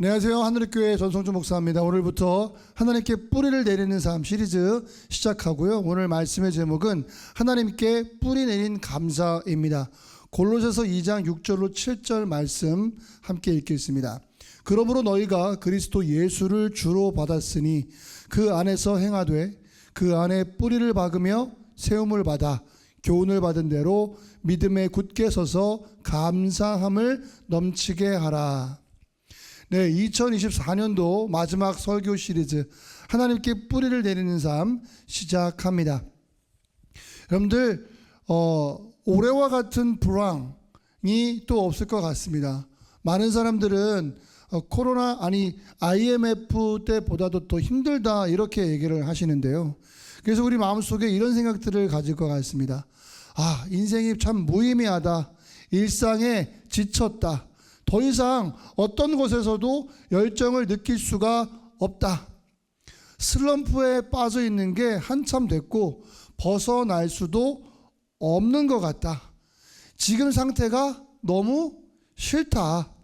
안녕하세요. 하늘교회 전성주 목사입니다. 오늘부터 하나님께 뿌리를 내리는 삶 시리즈 시작하고요. 오늘 말씀의 제목은 하나님께 뿌리 내린 감사입니다. 골로새서 2장 6절로 7절 말씀 함께 읽겠습니다. 그러므로 너희가 그리스도 예수를 주로 받았으니 그 안에서 행하되 그 안에 뿌리를 박으며 세움을 받아 교훈을 받은 대로 믿음에 굳게 서서 감사함을 넘치게 하라. 네, 2024년도 마지막 설교 시리즈 하나님께 뿌리를 내리는 삶 시작합니다. 여러분들 올해와 같은 불황이 또 없을 것 같습니다. 많은 사람들은 코로나 IMF 때보다도 더 힘들다 이렇게 얘기를 하시는데요. 그래서 우리 마음속에 이런 생각들을 가질 것 같습니다. 인생이 참 무의미하다. 일상에 지쳤다. 더 이상 어떤 곳에서도 열정을 느낄 수가 없다. 슬럼프에 빠져 있는 게 한참 됐고 벗어날 수도 없는 것 같다. 지금 상태가 너무 싫다.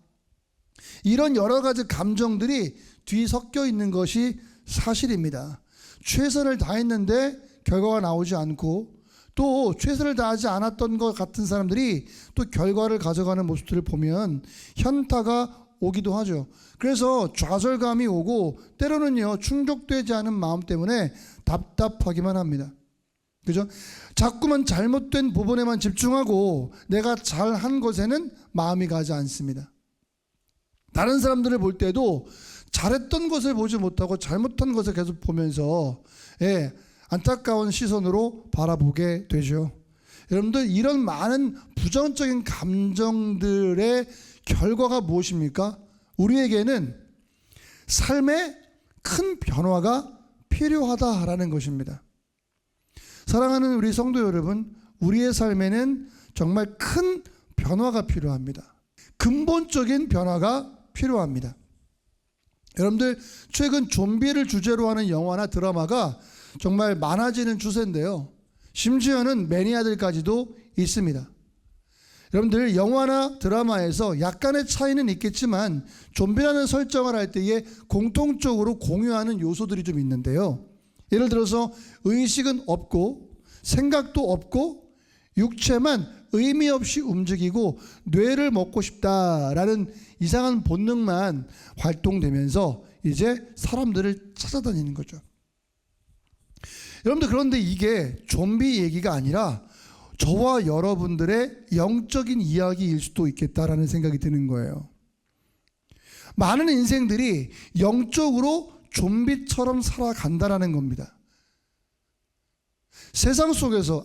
이런 여러 가지 감정들이 뒤섞여 있는 것이 사실입니다. 최선을 다했는데 결과가 나오지 않고 또 최선을 다하지 않았던 것 같은 사람들이 또 결과를 가져가는 모습들을 보면 현타가 오기도 하죠. 그래서 좌절감이 오고 때로는요 충족되지 않은 마음 때문에 답답하기만 합니다. 그죠? 자꾸만 잘못된 부분에만 집중하고 내가 잘한 것에는 마음이 가지 않습니다. 다른 사람들을 볼 때도 잘했던 것을 보지 못하고 잘못한 것을 계속 보면서 안타까운 시선으로 바라보게 되죠. 여러분들 이런 많은 부정적인 감정들의 결과가 무엇입니까? 우리에게는 삶에 큰 변화가 필요하다라는 것입니다. 사랑하는 우리 성도 여러분, 우리의 삶에는 정말 큰 변화가 필요합니다. 근본적인 변화가 필요합니다. 여러분들 최근 좀비를 주제로 하는 영화나 드라마가 정말 많아지는 추세인데요. 심지어는 매니아들까지도 있습니다. 여러분들 영화나 드라마에서 약간의 차이는 있겠지만 좀비라는 설정을 할 때에 공통적으로 공유하는 요소들이 좀 있는데요. 예를 들어서 의식은 없고 생각도 없고 육체만 의미 없이 움직이고 뇌를 먹고 싶다라는 이상한 본능만 활동되면서 이제 사람들을 찾아다니는 거죠. 여러분들 그런데 이게 좀비 얘기가 아니라 저와 여러분들의 영적인 이야기일 수도 있겠다라는 생각이 드는 거예요. 많은 인생들이 영적으로 좀비처럼 살아간다라는 겁니다. 세상 속에서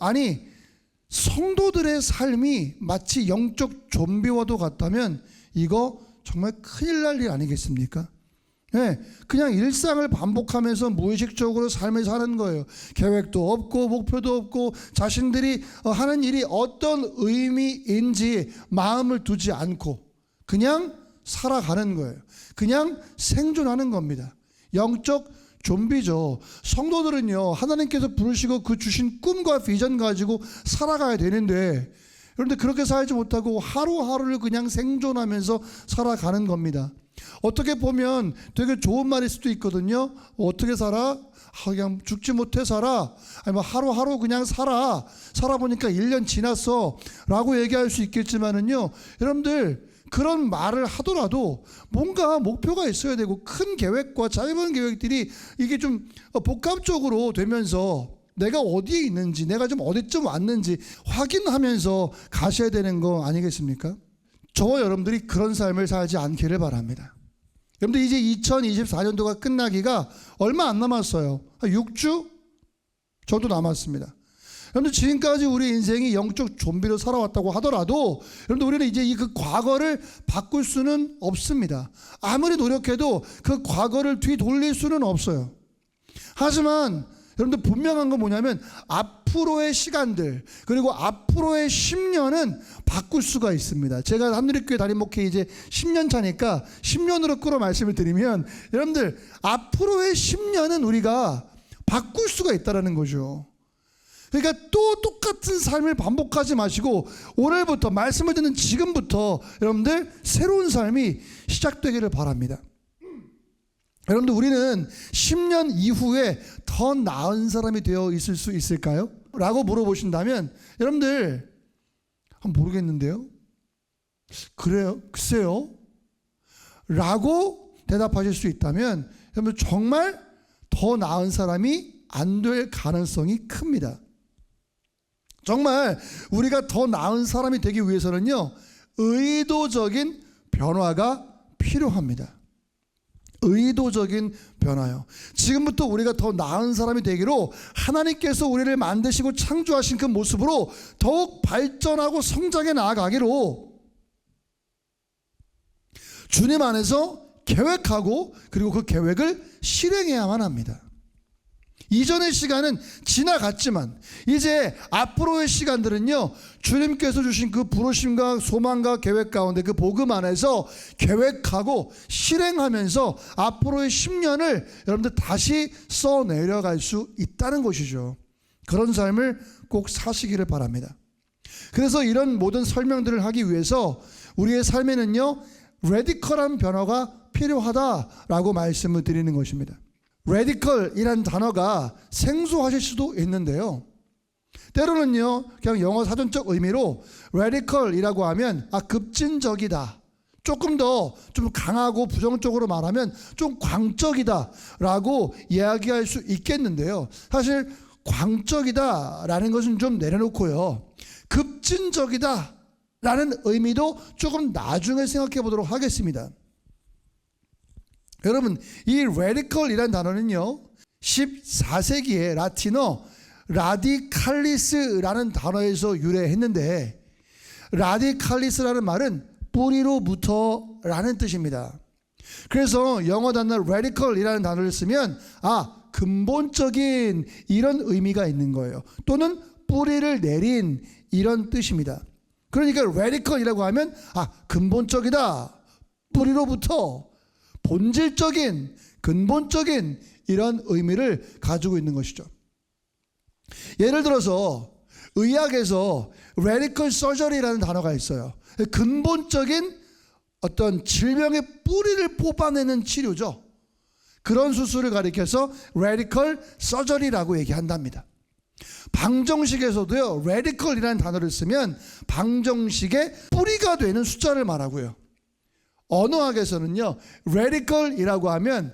성도들의 삶이 마치 영적 좀비와도 같다면 이거 정말 큰일 날 일 아니겠습니까? 그냥 일상을 반복하면서 무의식적으로 삶을 사는 거예요. 계획도 없고 목표도 없고 자신들이 하는 일이 어떤 의미인지 마음을 두지 않고 그냥 살아가는 거예요. 그냥 생존하는 겁니다. 영적 좀비죠. 성도들은요 하나님께서 부르시고 그 주신 꿈과 비전 가지고 살아가야 되는데 그런데 그렇게 살지 못하고 하루하루를 그냥 생존하면서 살아가는 겁니다. 어떻게 보면 되게 좋은 말일 수도 있거든요. 어떻게 살아? 그냥 죽지 못해 살아. 하루하루 그냥 살아보니까 1년 지났어 라고 얘기할 수 있겠지만은요, 여러분들 그런 말을 하더라도 뭔가 목표가 있어야 되고 큰 계획과 짧은 계획들이 이게 좀 복합적으로 되면서 내가 어디에 있는지 내가 좀 어디쯤 왔는지 확인하면서 가셔야 되는 거 아니겠습니까? 저와 여러분들이 그런 삶을 살지 않기를 바랍니다. 여러분들 이제 2024년도가 끝나기가 얼마 안 남았어요. 6주 정도 남았습니다. 여러분들 지금까지 우리 인생이 영적 좀비로 살아왔다고 하더라도 여러분들 우리는 이제 그 과거를 바꿀 수는 없습니다. 아무리 노력해도 그 과거를 뒤돌릴 수는 없어요. 하지만 여러분들 분명한 건 뭐냐면 앞으로의 시간들 그리고 앞으로의 10년은 바꿀 수가 있습니다. 제가 하늘교회 담임 목회 이제 10년 차니까 10년으로 끌어 말씀을 드리면 여러분들 앞으로의 10년은 우리가 바꿀 수가 있다는 거죠. 그러니까 또 똑같은 삶을 반복하지 마시고 오늘부터 말씀을 듣는 지금부터 여러분들 새로운 삶이 시작되기를 바랍니다. 여러분들, 우리는 10년 이후에 더 나은 사람이 되어 있을 수 있을까요? 라고 물어보신다면 여러분들 모르겠는데요. 그래요? 글쎄요? 라고 대답하실 수 있다면 여러분, 정말 더 나은 사람이 안 될 가능성이 큽니다. 정말 우리가 더 나은 사람이 되기 위해서는요, 의도적인 변화가 필요합니다. 의도적인 변화요. 지금부터 우리가 더 나은 사람이 되기로 하나님께서 우리를 만드시고 창조하신 그 모습으로 더욱 발전하고 성장해 나아가기로 주님 안에서 계획하고 그리고 그 계획을 실행해야만 합니다. 이전의 시간은 지나갔지만 이제 앞으로의 시간들은요, 주님께서 주신 그 부르심과 소망과 계획 가운데 그 복음 안에서 계획하고 실행하면서 앞으로의 10년을 여러분들 다시 써내려갈 수 있다는 것이죠. 그런 삶을 꼭 사시기를 바랍니다. 그래서 이런 모든 설명들을 하기 위해서 우리의 삶에는요, 레디컬한 변화가 필요하다라고 말씀을 드리는 것입니다. 레디컬이란 단어가 생소하실 수도 있는데요, 때로는요 그냥 영어 사전적 의미로 레디컬이라고 하면 급진적이다, 조금 더 좀 강하고 부정적으로 말하면 좀 광적이다 라고 이야기할 수 있겠는데요, 사실 광적이다 라는 것은 좀 내려놓고요, 급진적이다 라는 의미도 조금 나중에 생각해 보도록 하겠습니다. 여러분, 이 radical이라는 단어는요, 14세기의 라틴어 라디칼리스라는 단어에서 유래했는데, 라디칼리스라는 말은 뿌리로부터라는 뜻입니다. 그래서 영어 단어 radical이라는 단어를 쓰면 근본적인 이런 의미가 있는 거예요. 또는 뿌리를 내린 이런 뜻입니다. 그러니까 radical이라고 하면 근본적이다, 뿌리로부터, 본질적인, 근본적인 이런 의미를 가지고 있는 것이죠. 예를 들어서 의학에서 radical surgery라는 단어가 있어요. 근본적인 어떤 질병의 뿌리를 뽑아내는 치료죠. 그런 수술을 가리켜서 radical surgery라고 얘기한답니다. 방정식에서도요, radical이라는 단어를 쓰면 방정식의 뿌리가 되는 숫자를 말하고요, 언어학에서는요, radical이라고 하면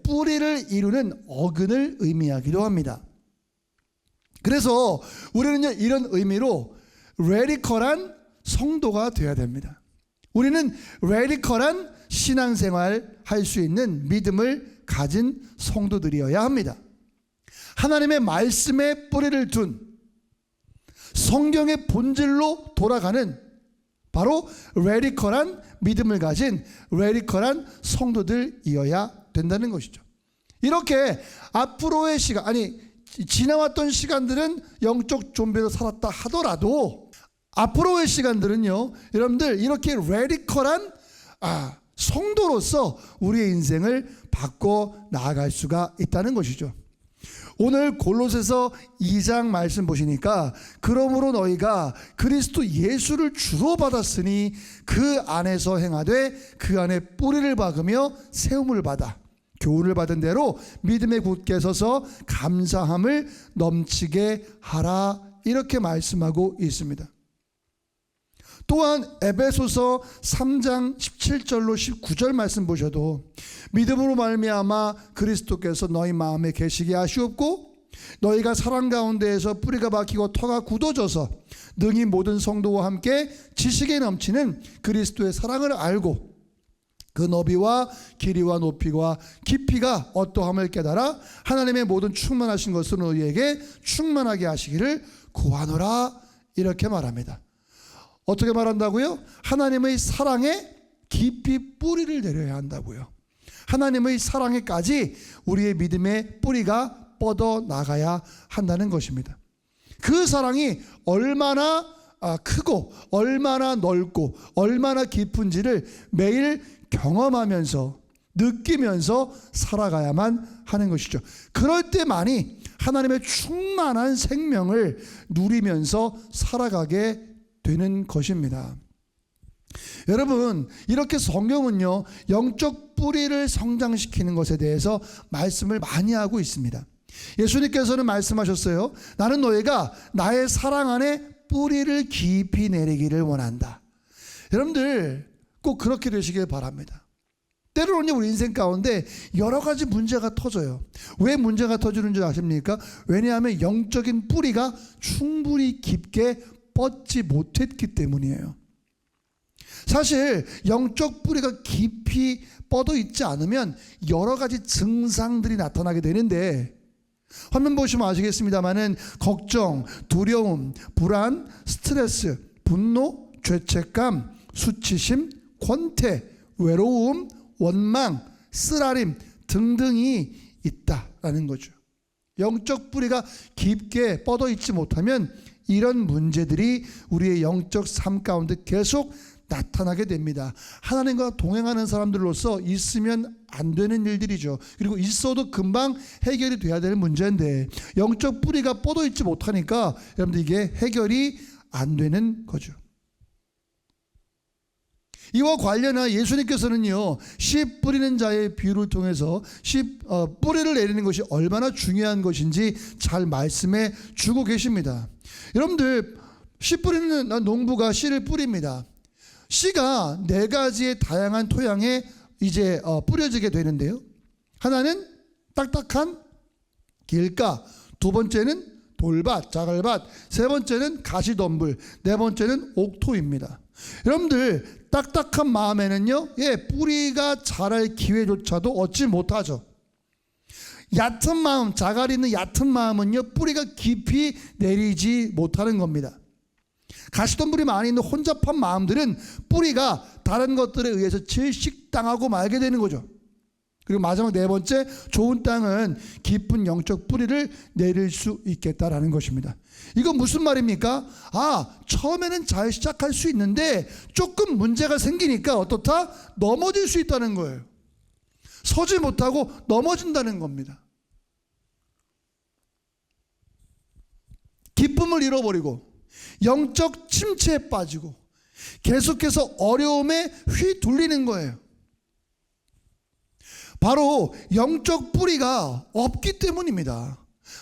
뿌리를 이루는 어근을 의미하기도 합니다. 그래서 우리는요, 이런 의미로 radical한 성도가 되어야 됩니다. 우리는 radical한 신앙생활 할 수 있는 믿음을 가진 성도들이어야 합니다. 하나님의 말씀에 뿌리를 둔 성경의 본질로 돌아가는 바로 radical한 믿음을 가진 radical한 성도들이어야 된다는 것이죠. 이렇게 앞으로의 시간, 지나왔던 시간들은 영적 좀비로 살았다 하더라도 앞으로의 시간들은요, 여러분들 이렇게 radical한 성도로서 우리의 인생을 바꿔 나아갈 수가 있다는 것이죠. 오늘 골로새서 2장 말씀 보시니까, 그러므로 너희가 그리스도 예수를 주로 받았으니 그 안에서 행하되 그 안에 뿌리를 박으며 세움을 받아 교훈을 받은 대로 믿음에 굳게 서서 감사함을 넘치게 하라, 이렇게 말씀하고 있습니다. 또한 에베소서 3장 17절로 19절 말씀 보셔도 믿음으로 말미암아 그리스도께서 너희 마음에 계시게 하시옵고 너희가 사랑 가운데에서 뿌리가 박히고 터가 굳어져서 능히 모든 성도와 함께 지식에 넘치는 그리스도의 사랑을 알고 그 너비와 길이와 높이와 깊이가 어떠함을 깨달아 하나님의 모든 충만하신 것으로 너희에게 충만하게 하시기를 구하노라, 이렇게 말합니다. 어떻게 말한다고요? 하나님의 사랑에 깊이 뿌리를 내려야 한다고요. 하나님의 사랑에까지 우리의 믿음의 뿌리가 뻗어 나가야 한다는 것입니다. 그 사랑이 얼마나 크고 얼마나 넓고 얼마나 깊은지를 매일 경험하면서 느끼면서 살아가야만 하는 것이죠. 그럴 때만이 하나님의 충만한 생명을 누리면서 살아가게 되는 것입니다. 여러분, 이렇게 성경은요, 영적 영적 뿌리를 성장시키는 것에 대해서 말씀을 많이 하고 있습니다. 예수님께서는 말씀하셨어요. 나는 너희가 나의 사랑 안에 뿌리를 깊이 내리기를 원한다. 여러분들 꼭 그렇게 되시길 바랍니다. 때로는 우리 인생 가운데 여러 가지 문제가 터져요. 왜 문제가 터지는 줄 아십니까? 왜냐하면 영적인 뿌리가 충분히 깊게 뻗지 못했기 때문이에요. 사실 영적 뿌리가 깊이 뻗어 있지 않으면 여러 가지 증상들이 나타나게 되는데, 화면 보시면 아시겠습니다마는 걱정, 두려움, 불안, 스트레스, 분노, 죄책감, 수치심, 권태, 외로움, 원망, 쓰라림 등등이 있다라는 거죠. 영적 뿌리가 깊게 뻗어 있지 못하면 이런 문제들이 우리의 영적 삶 가운데 계속 나타나게 됩니다. 하나님과 동행하는 사람들로서 있으면 안 되는 일들이죠. 그리고 있어도 금방 해결이 돼야 될 문제인데 영적 뿌리가 뻗어 있지 못하니까 여러분들 이게 해결이 안 되는 거죠. 이와 관련한 예수님께서는요, 씨 뿌리는 자의 비유를 통해서 뿌리를 내리는 것이 얼마나 중요한 것인지 잘 말씀해 주고 계십니다. 여러분들, 씨 뿌리는 농부가 씨를 뿌립니다. 씨가 네 가지의 다양한 토양에 이제 뿌려지게 되는데요. 하나는 딱딱한 길가, 두 번째는 돌밭, 자갈밭, 세 번째는 가시덤불, 네 번째는 옥토입니다. 여러분들, 딱딱한 마음에는요, 뿌리가 자랄 기회조차도 얻지 못하죠. 얕은 마음, 자갈이 있는 얕은 마음은요, 뿌리가 깊이 내리지 못하는 겁니다. 가시덤불이 많이 있는 혼잡한 마음들은 뿌리가 다른 것들에 의해서 질식당하고 말게 되는 거죠. 그리고 마지막 네 번째, 좋은 땅은 깊은 영적 뿌리를 내릴 수 있겠다라는 것입니다. 이건 무슨 말입니까? 처음에는 잘 시작할 수 있는데 조금 문제가 생기니까 어떻다? 넘어질 수 있다는 거예요. 서지 못하고 넘어진다는 겁니다. 기쁨을 잃어버리고 영적 침체에 빠지고 계속해서 어려움에 휘둘리는 거예요. 바로 영적 뿌리가 없기 때문입니다.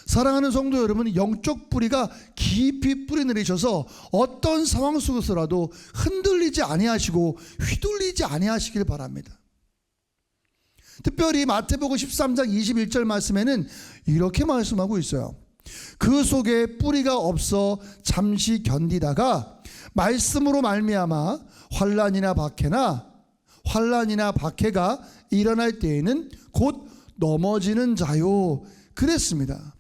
사랑하는 성도 여러분, 영적 뿌리가 깊이 뿌리 내리셔서 어떤 상황 속에서라도 흔들리지 아니하시고 휘둘리지 아니하시길 바랍니다. 특별히 마태복음 13장 21절 말씀에는 이렇게 말씀하고 있어요. 그 속에 뿌리가 없어 잠시 견디다가 말씀으로 말미암아 환난이나 박해가 일어날 때에는 곧 넘어지는 자요. 그랬습니다.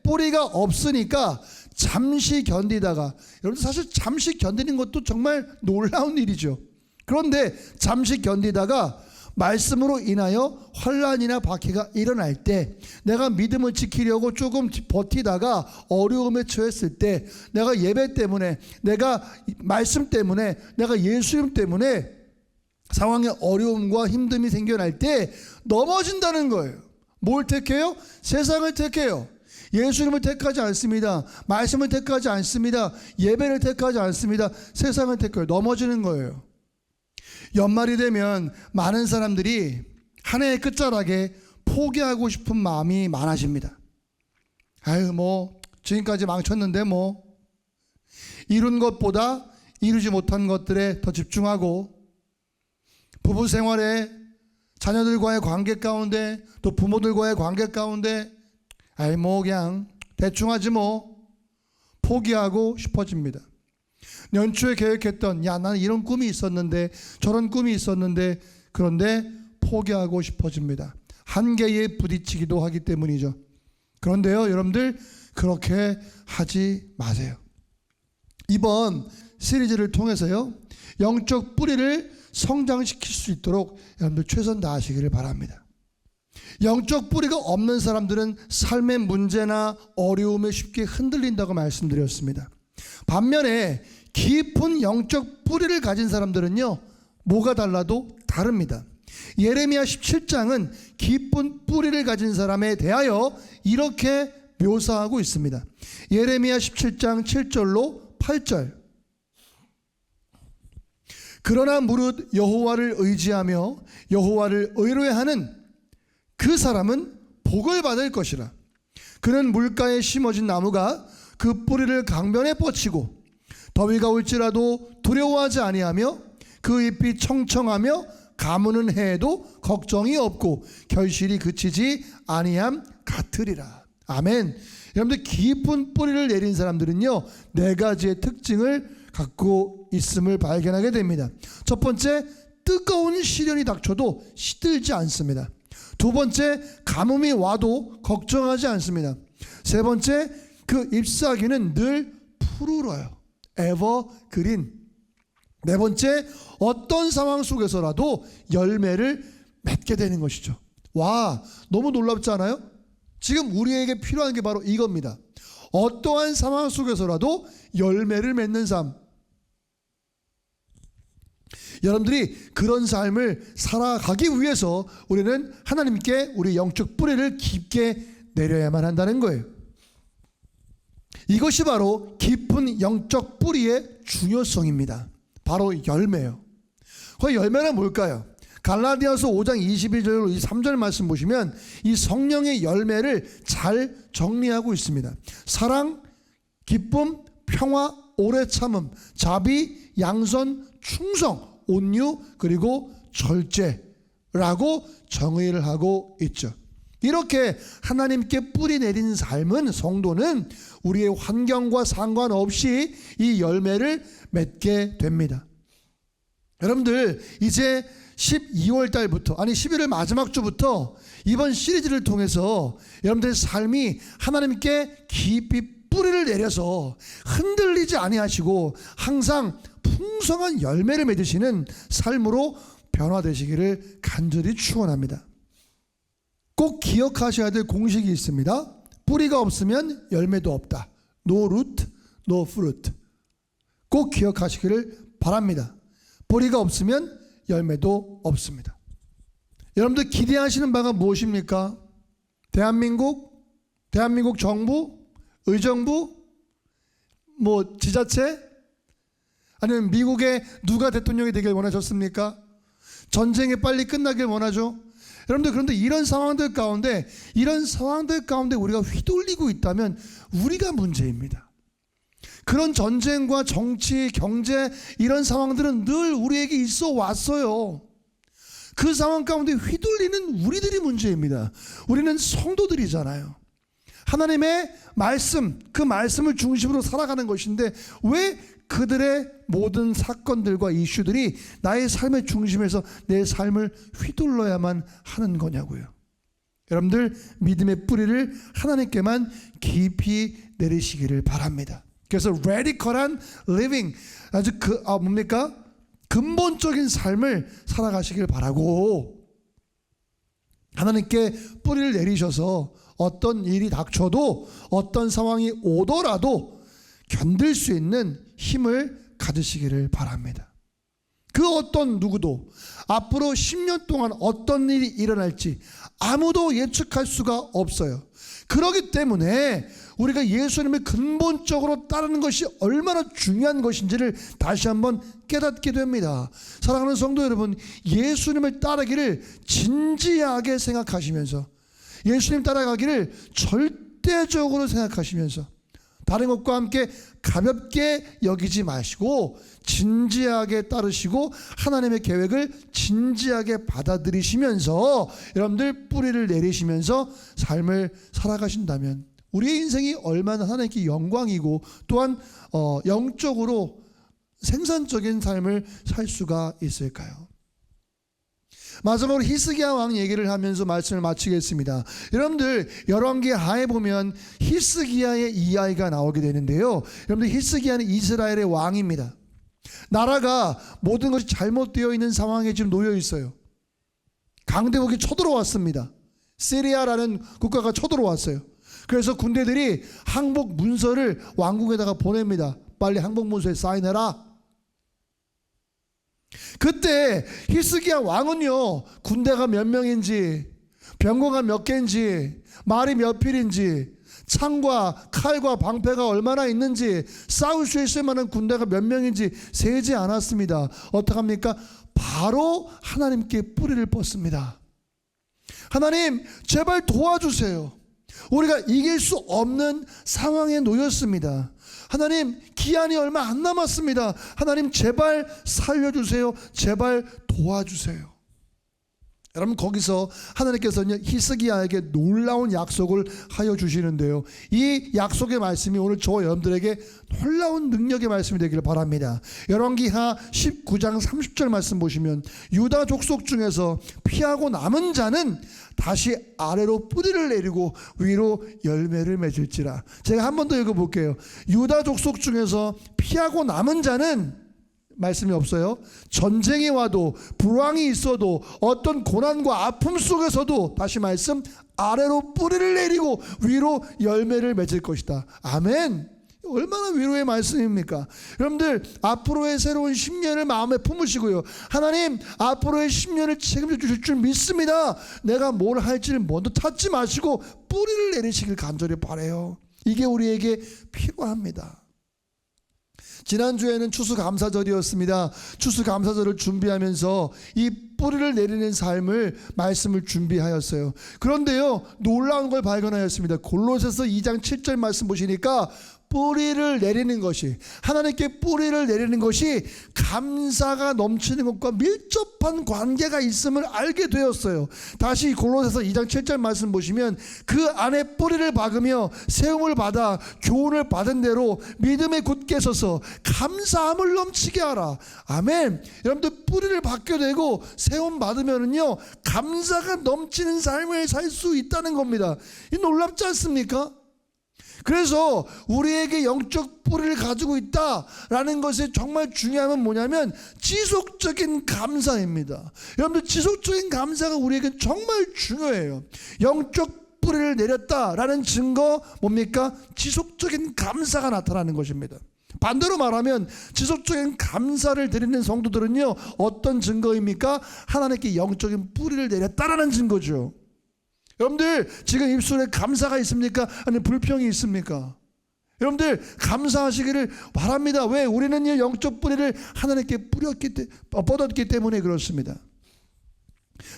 뿌리가 없으니까 잠시 견디다가, 여러분 사실 잠시 견디는 것도 정말 놀라운 일이죠. 그런데 잠시 견디다가 말씀으로 인하여 환난이나 박해가 일어날 때, 내가 믿음을 지키려고 조금 버티다가 어려움에 처했을 때, 내가 예배 때문에, 내가 말씀 때문에, 내가 예수님 때문에 상황에 어려움과 힘듦이 생겨날 때 넘어진다는 거예요. 뭘 택해요? 세상을 택해요. 예수님을 택하지 않습니다. 말씀을 택하지 않습니다. 예배를 택하지 않습니다. 세상을 택해요. 넘어지는 거예요. 연말이 되면 많은 사람들이 한 해의 끝자락에 포기하고 싶은 마음이 많아집니다. 지금까지 망쳤는데 이룬 것보다 이루지 못한 것들에 더 집중하고, 부부 생활에 자녀들과의 관계 가운데, 또 부모들과의 관계 가운데 그냥 대충 하지 포기하고 싶어집니다. 연초에 계획했던 나는 이런 꿈이 있었는데 저런 꿈이 있었는데, 그런데 포기하고 싶어집니다. 한계에 부딪히기도 하기 때문이죠. 그런데요, 여러분들 그렇게 하지 마세요. 이번 시리즈를 통해서요, 영적 뿌리를 성장시킬 수 있도록 여러분들 최선 다하시기를 바랍니다. 영적 뿌리가 없는 사람들은 삶의 문제나 어려움에 쉽게 흔들린다고 말씀드렸습니다. 반면에 깊은 영적 뿌리를 가진 사람들은요, 뭐가 달라도 다릅니다. 예레미야 17장은 깊은 뿌리를 가진 사람에 대하여 이렇게 묘사하고 있습니다. 예레미야 17장 7절로 8절. 그러나 무릇 여호와를 의지하며 여호와를 의뢰하는 그 사람은 복을 받을 것이라. 그는 물가에 심어진 나무가 그 뿌리를 강변에 뻗치고 더위가 올지라도 두려워하지 아니하며 그 잎이 청청하며 가무는 해에도 걱정이 없고 결실이 그치지 아니함 같으리라. 아멘. 여러분들, 깊은 뿌리를 내린 사람들은요, 네 가지의 특징을 갖고 있음을 발견하게 됩니다. 첫 번째, 뜨거운 시련이 닥쳐도 시들지 않습니다. 두 번째, 가뭄이 와도 걱정하지 않습니다. 세 번째, 그 잎사귀는 늘 푸르러요. 에버그린. 네 번째, 어떤 상황 속에서라도 열매를 맺게 되는 것이죠. 와, 너무 놀랍지 않아요? 지금 우리에게 필요한 게 바로 이겁니다. 어떠한 상황 속에서라도 열매를 맺는 삶. 여러분들이 그런 삶을 살아가기 위해서 우리는 하나님께 우리 영적 뿌리를 깊게 내려야만 한다는 거예요. 이것이 바로 깊은 영적 뿌리의 중요성입니다. 바로 열매요. 그 열매는 뭘까요? 갈라디아서 5장 21절 23절 말씀 보시면 이 성령의 열매를 잘 정리하고 있습니다. 사랑, 기쁨, 평화, 오래 참음, 자비, 양선, 충성, 온유, 그리고 절제라고 정의를 하고 있죠. 이렇게 하나님께 뿌리 내린 삶은, 성도는 우리의 환경과 상관없이 이 열매를 맺게 됩니다. 여러분들, 이제 12월 달부터, 아니 11월 마지막 주부터 이번 시리즈를 통해서 여러분들의 삶이 하나님께 깊이 뿌리를 내려서 흔들리지 아니하시고 항상 풍성한 열매를 맺으시는 삶으로 변화되시기를 간절히 축원합니다. 꼭 기억하셔야 될 공식이 있습니다. 뿌리가 없으면 열매도 없다. No root, no fruit. 꼭 기억하시기를 바랍니다. 뿌리가 없으면 열매도 없습니다. 여러분들 기대하시는 바가 무엇입니까? 대한민국 정부, 의정부, 지자체, 아니면 미국의 누가 대통령이 되길 원하셨습니까? 전쟁이 빨리 끝나길 원하죠. 여러분들, 그런데 이런 상황들 가운데 우리가 휘둘리고 있다면 우리가 문제입니다. 그런 전쟁과 정치, 경제, 이런 상황들은 늘 우리에게 있어 왔어요. 그 상황 가운데 휘둘리는 우리들이 문제입니다. 우리는 성도들이잖아요. 하나님의 말씀, 그 말씀을 중심으로 살아가는 것인데 왜 그들의 모든 사건들과 이슈들이 나의 삶의 중심에서 내 삶을 휘둘러야만 하는 거냐고요. 여러분들, 믿음의 뿌리를 하나님께만 깊이 내리시기를 바랍니다. 그래서 레디컬한 리빙, 아주 근본적인 삶을 살아가시길 바라고, 하나님께 뿌리를 내리셔서 어떤 일이 닥쳐도, 어떤 상황이 오더라도 견딜 수 있는 힘을 가지시기를 바랍니다. 그 어떤 누구도 앞으로 10년 동안 어떤 일이 일어날지 아무도 예측할 수가 없어요. 그렇기 때문에 우리가 예수님을 근본적으로 따르는 것이 얼마나 중요한 것인지를 다시 한번 깨닫게 됩니다. 사랑하는 성도 여러분, 예수님을 따르기를 진지하게 생각하시면서, 예수님 따라가기를 절대적으로 생각하시면서, 다른 것과 함께 가볍게 여기지 마시고 진지하게 따르시고 하나님의 계획을 진지하게 받아들이시면서 여러분들 뿌리를 내리시면서 삶을 살아가신다면 우리의 인생이 얼마나 하나님께 영광이고 또한 영적으로 생산적인 삶을 살 수가 있을까요? 마지막으로 히스기야 왕 얘기를 하면서 말씀을 마치겠습니다. 여러분들, 열왕기 하에 보면 히스기야의 이야기가 나오게 되는데요. 여러분들, 히스기야는 이스라엘의 왕입니다. 나라가 모든 것이 잘못되어 있는 상황에 지금 놓여 있어요. 강대국이 쳐들어왔습니다. 시리아라는 국가가 쳐들어왔어요. 그래서 군대들이 항복 문서를 왕궁에다가 보냅니다. 빨리 항복 문서에 사인해라. 그때 히스기야 왕은요, 군대가 몇 명인지, 병거가 몇 개인지, 말이 몇 필인지 창과 칼과 방패가 얼마나 있는지, 싸울 수 있을 만한 군대가 몇 명인지 세지 않았습니다. 어떡합니까? 바로 하나님께 뿌리를 뻗습니다. 하나님, 제발 도와주세요. 우리가 이길 수 없는 상황에 놓였습니다. 하나님, 기한이 얼마 안 남았습니다. 하나님, 제발 살려주세요. 제발 도와주세요. 여러분, 거기서 하나님께서는 히스기야에게 놀라운 약속을 하여 주시는데요, 이 약속의 말씀이 오늘 저와 여러분들에게 놀라운 능력의 말씀이 되기를 바랍니다. 열왕기하 19장 30절 말씀 보시면, 유다 족속 중에서 피하고 남은 자는 다시 아래로 뿌리를 내리고 위로 열매를 맺을지라. 제가 한 번 더 읽어볼게요. 유다 족속 중에서 피하고 남은 자는, 말씀이 없어요, 전쟁이 와도 불황이 있어도 어떤 고난과 아픔 속에서도, 다시 말씀, 아래로 뿌리를 내리고 위로 열매를 맺을 것이다. 아멘. 얼마나 위로의 말씀입니까? 여러분들, 앞으로의 새로운 10년을 마음에 품으시고요, 하나님, 앞으로의 10년을 책임져 주실 줄 믿습니다. 내가 뭘 할지를 먼저 찾지 마시고 뿌리를 내리시길 간절히 바라요. 이게 우리에게 필요합니다. 지난주에는 추수감사절이었습니다. 추수감사절을 준비하면서 이 뿌리를 내리는 삶을, 말씀을 준비하였어요. 그런데요, 놀라운 걸 발견하였습니다. 골로새서 2장 7절 말씀 보시니까 뿌리를 내리는 것이, 하나님께 뿌리를 내리는 것이 감사가 넘치는 것과 밀접한 관계가 있음을 알게 되었어요. 다시 골로새서 2장 7절 말씀 보시면, 그 안에 뿌리를 박으며 세움을 받아 교훈을 받은 대로 믿음에 굳게 서서 감사함을 넘치게 하라. 아멘. 여러분들, 뿌리를 박게 되고 세움 받으면은요, 감사가 넘치는 삶을 살 수 있다는 겁니다. 이 놀랍지 않습니까? 그래서 우리에게 영적 뿌리를 가지고 있다라는 것이 정말 중요한 건 뭐냐면 지속적인 감사입니다. 여러분들, 지속적인 감사가 우리에게 정말 중요해요. 영적 뿌리를 내렸다라는 증거 뭡니까? 지속적인 감사가 나타나는 것입니다. 반대로 말하면 지속적인 감사를 드리는 성도들은요, 어떤 증거입니까? 하나님께 영적인 뿌리를 내렸다라는 증거죠. 여러분들, 지금 입술에 감사가 있습니까? 아니면 불평이 있습니까? 여러분들, 감사하시기를 바랍니다. 왜? 우리는 영적 뿌리를 하나님께 뻗었기 때문에 그렇습니다.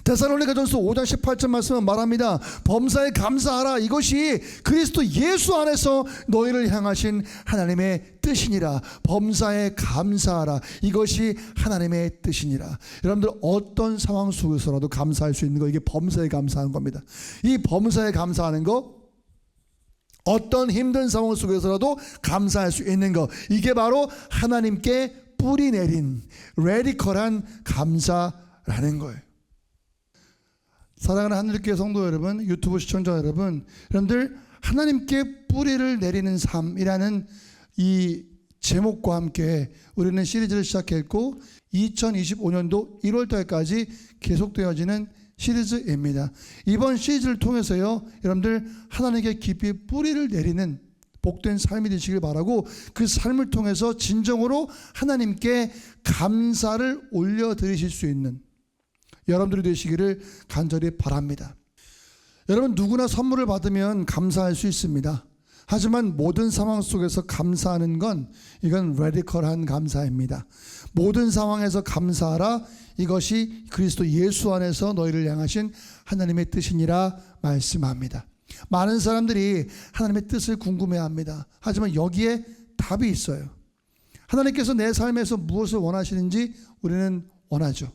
데살로니가전서 5장 18절 말씀은 말합니다. 범사에 감사하라. 이것이 그리스도 예수 안에서 너희를 향하신 하나님의 뜻이니라. 범사에 감사하라. 이것이 하나님의 뜻이니라. 여러분들, 어떤 상황 속에서라도 감사할 수 있는 거, 이게 범사에 감사하는 겁니다. 이 범사에 감사하는 거, 어떤 힘든 상황 속에서라도 감사할 수 있는 거, 이게 바로 하나님께 뿌리 내린 레디컬한 감사라는 거예요. 사랑하는 하늘교회 성도 여러분, 유튜브 시청자 여러분, 여러분들, 하나님께 뿌리를 내리는 삶이라는 이 제목과 함께 우리는 시리즈를 시작했고, 2025년도 1월달까지 계속되어지는 시리즈입니다. 이번 시리즈를 통해서요, 여러분들, 하나님께 깊이 뿌리를 내리는 복된 삶이 되시길 바라고, 그 삶을 통해서 진정으로 하나님께 감사를 올려드리실 수 있는 여러분들이 되시기를 간절히 바랍니다. 여러분, 누구나 선물을 받으면 감사할 수 있습니다. 하지만 모든 상황 속에서 감사하는 건, 이건 레디컬한 감사입니다. 모든 상황에서 감사하라. 이것이 그리스도 예수 안에서 너희를 향하신 하나님의 뜻이니라 말씀합니다. 많은 사람들이 하나님의 뜻을 궁금해합니다. 하지만 여기에 답이 있어요. 하나님께서 내 삶에서 무엇을 원하시는지 우리는 원하죠.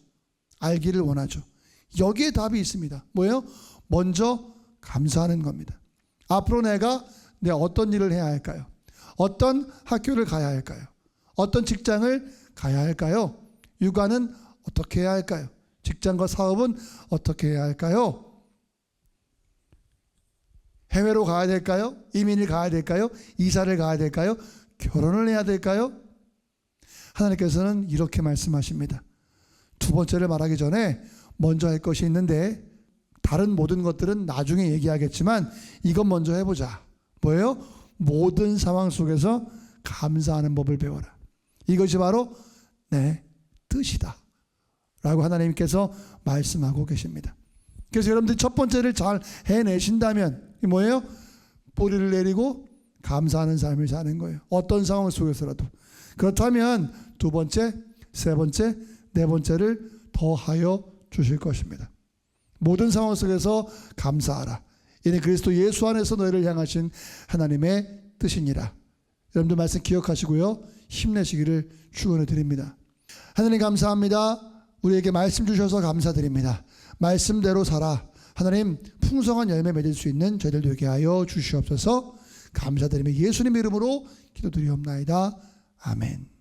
알기를 원하죠. 여기에 답이 있습니다. 뭐예요? 먼저 감사하는 겁니다. 앞으로 내가 어떤 일을 해야 할까요? 어떤 학교를 가야 할까요? 어떤 직장을 가야 할까요? 육아는 어떻게 해야 할까요? 직장과 사업은 어떻게 해야 할까요? 해외로 가야 될까요? 이민을 가야 될까요? 이사를 가야 될까요? 결혼을 해야 될까요? 하나님께서는 이렇게 말씀하십니다. 두 번째를 말하기 전에 먼저 할 것이 있는데, 다른 모든 것들은 나중에 얘기하겠지만 이것 먼저 해보자. 뭐예요? 모든 상황 속에서 감사하는 법을 배워라. 이것이 바로 내 뜻이다 라고 하나님께서 말씀하고 계십니다. 그래서 여러분들이 첫 번째를 잘 해내신다면 뭐예요? 뿌리를 내리고 감사하는 삶을 사는 거예요. 어떤 상황 속에서라도. 그렇다면 두 번째, 세 번째, 네 번째를 더하여 주실 것입니다. 모든 상황 속에서 감사하라. 이는 그리스도 예수 안에서 너희를 향하신 하나님의 뜻이니라. 여러분들 말씀 기억하시고요. 힘내시기를 축원해 드립니다. 하나님 감사합니다. 우리에게 말씀 주셔서 감사드립니다. 말씀대로 살아 하나님 풍성한 열매 맺을 수 있는 저희들 되게 하여 주시옵소서. 감사드리며 예수님 이름으로 기도드리옵나이다. 아멘.